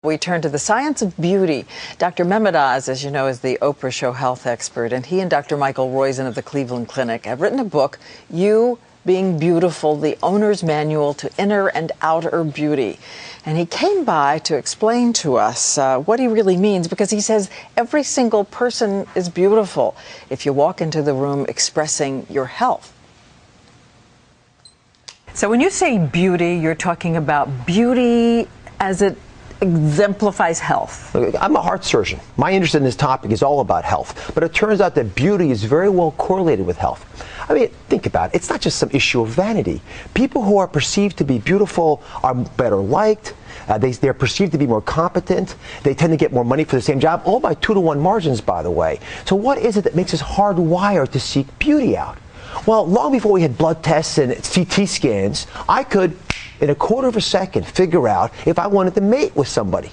We turn to the science of beauty. Dr. Mehmet Oz, as you know, is the Oprah show health expert, and he and Dr. Michael Roizen of the Cleveland Clinic have written a book, You Being Beautiful, the Owner's Manual to Inner and Outer Beauty. And he came by to explain to us what he really means, because he says every single person is beautiful if you walk into the room expressing your health. So when you say beauty, you're talking about beauty as it exemplifies health. I'm a heart surgeon. My interest in this topic is all about health, but it turns out that beauty is very well correlated with health. I mean, think about it. It's not just some issue of vanity. People who are perceived to be beautiful are better liked. They're perceived to be more competent. They tend to get more money for the same job, all by 2-to-1 margins, by the way. So what is it that makes us hardwired to seek beauty out? Well, long before we had blood tests and CT scans, I could, in a quarter of a second, figure out if I wanted to mate with somebody.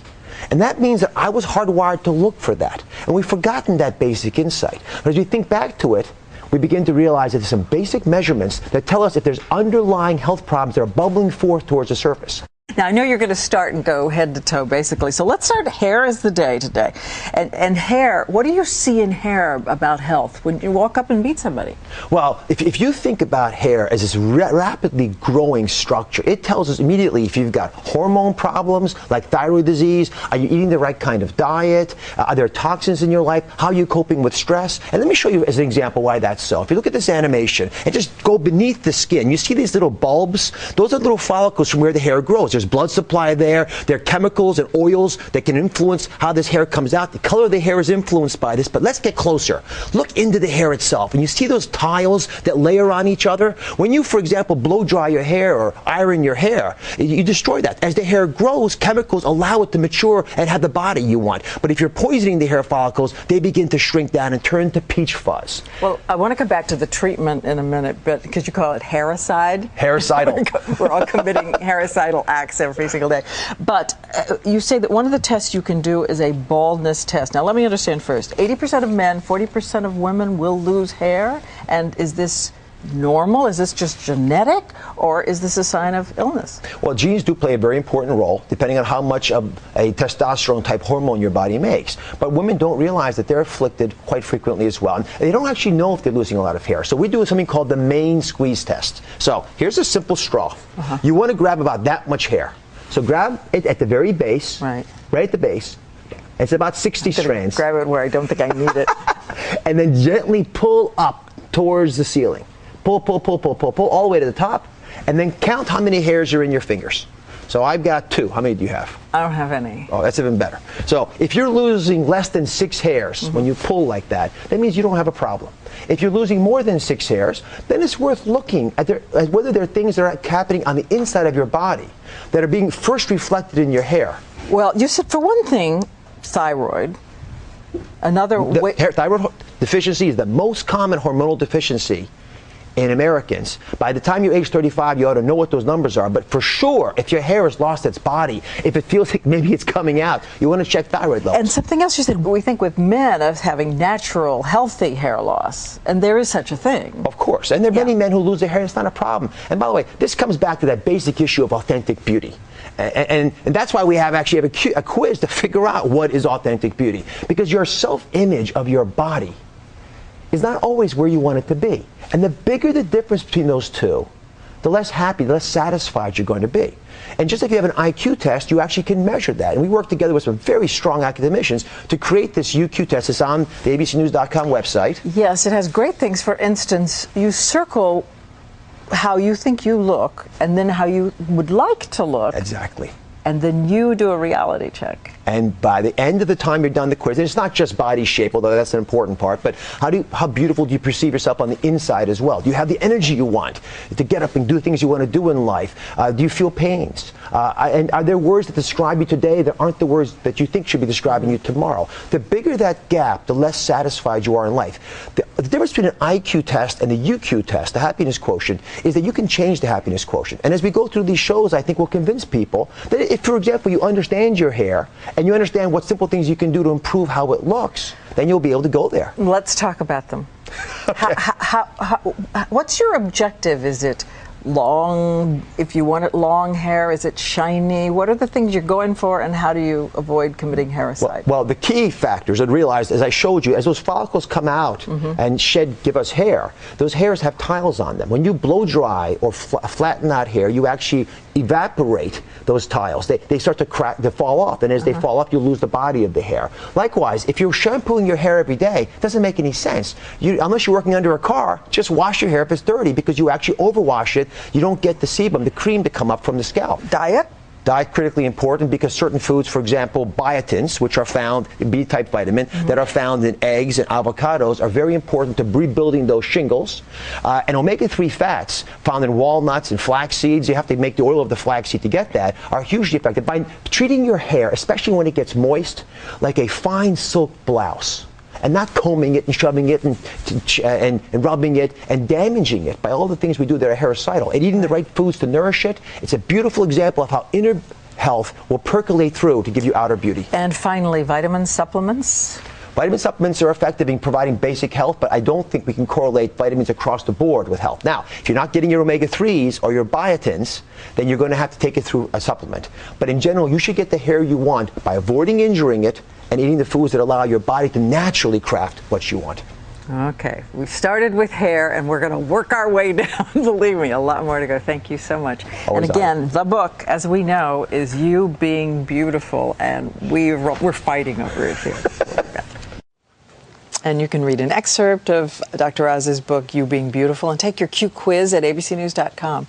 And that means that I was hardwired to look for that. And we've forgotten that basic insight. But as we think back to it, we begin to realize that there's some basic measurements that tell us if there's underlying health problems that are bubbling forth towards the surface. Now, I know you're going to start and go head to toe, basically. So let's start. Hair is the day today. And hair, what do you see in hair about health when you walk up and meet somebody? Well, if you think about hair as this rapidly growing structure, it tells us immediately if you've got hormone problems like thyroid disease, are you eating the right kind of diet, are there toxins in your life, how are you coping with stress? And let me show you as an example why that's so. If you look at this animation and just go beneath the skin, you see these little bulbs? Those are little follicles from where the hair grows. There's blood supply there. There are chemicals and oils that can influence how this hair comes out. The color of the hair is influenced by this, but let's get closer. Look into the hair itself, and you see those tiles that layer on each other? When you, for example, blow dry your hair or iron your hair, you destroy that. As the hair grows, chemicals allow it to mature and have the body you want. But if you're poisoning the hair follicles, they begin to shrink down and turn to peach fuzz. Well, I want to come back to the treatment in a minute, but because you call it hairicide. Hairicidal. We're all committing hairicidal acts every single day. But you say that one of the tests you can do is a baldness test. Now, let me understand first. 80% of men, 40% of women will lose hair. And is this normal? Is this just genetic? Or is this a sign of illness? Well, genes do play a very important role, depending on how much of a testosterone-type hormone your body makes. But women don't realize that they're afflicted quite frequently as well. And they don't actually know if they're losing a lot of hair. So we do something called the main squeeze test. So here's a simple straw. You want to grab about that much hair. So grab it at the very base, right at the base. It's about 60 strands. Grab it where I don't think I need it. And then gently pull up towards the ceiling. Pull, pull, pull, pull, pull, pull, all the way to the top. And then count how many hairs are in your fingers. So I've got 2. How many do you have? I don't have any. Oh, that's even better. So if you're losing less than 6 hairs when you pull like that, that means you don't have a problem. If you're losing more than 6 hairs, then it's worth looking at whether there are things that are happening on the inside of your body that are being first reflected in your hair. Well, you said, for one thing, thyroid. Another thyroid deficiency is the most common hormonal deficiency in Americans. By the time you're age 35, you ought to know what those numbers are. But for sure, if your hair has lost its body, if it feels like maybe it's coming out, you want to check thyroid levels. And something else you said, we think with men of having natural, healthy hair loss. And there is such a thing. Of course. And there are many men who lose their hair, and it's not a problem. And by the way, this comes back to that basic issue of authentic beauty. And that's why we actually have a quiz to figure out what is authentic beauty. Because your self-image of your body is not always where you want it to be. And the bigger the difference between those two, the less happy, the less satisfied you're going to be. And just like you have an IQ test, you actually can measure that. And we work together with some very strong academicians to create this UQ test. It's on the abcnews.com website. Yes, it has great things. For instance, you circle how you think you look and then how you would like to look. Exactly. And then you do a reality check. And by the end of the time you're done the quiz, and it's not just body shape, although that's an important part, but how beautiful do you perceive yourself on the inside as well? Do you have the energy you want to get up and do things you want to do in life? Do you feel pains? And are there words that describe you today that aren't the words that you think should be describing you tomorrow? The bigger that gap, the less satisfied you are in life. The difference between an IQ test and the UQ test, the happiness quotient, is that you can change the happiness quotient. And as we go through these shows, I think we'll convince people that if, for example, you understand your hair and you understand what simple things you can do to improve how it looks, then you'll be able to go there. Let's talk about them. Okay. What's your objective? Is it long, if you want it long hair? Is it shiny? What are the things you're going for, and how do you avoid committing hairicide? Well, the key factors I'd realized, as I showed you, as those follicles come out and give us hair, those hairs have tiles on them. When you blow dry or flatten out hair, you actually evaporate those tiles. They start to crack, they fall off, and as they fall off, you lose the body of the hair. Likewise, if you're shampooing your hair every day, it doesn't make any sense. Unless you're working under a car, just wash your hair if it's dirty, because you actually overwash it. You don't get the sebum, the cream, to come up from the scalp. Diet? Diet critically important, because certain foods, for example, biotins, which are found in B-type vitamin, that are found in eggs and avocados, are very important to rebuilding those shingles. And omega-3 fats found in walnuts and flax seeds, you have to make the oil of the flaxseed to get that, are hugely effective by treating your hair, especially when it gets moist, like a fine silk blouse. And not combing it and shoving it and rubbing it and damaging it by all the things we do that are hairicidal. And eating the right foods to nourish it. It's a beautiful example of how inner health will percolate through to give you outer beauty. And finally, vitamin supplements? Vitamin supplements are effective in providing basic health, but I don't think we can correlate vitamins across the board with health. Now, if you're not getting your omega-3s or your biotins, then you're going to have to take it through a supplement. But in general, you should get the hair you want by avoiding injuring it and eating the foods that allow your body to naturally craft what you want. Okay, we've started with hair, and we're going to work our way down. Believe me, a lot more to go. Thank you so much. Always and again, the book, as we know, is You Being Beautiful, and we're fighting over it here. And you can read an excerpt of Dr. Oz's book, You Being Beautiful, and take your Q quiz at abcnews.com.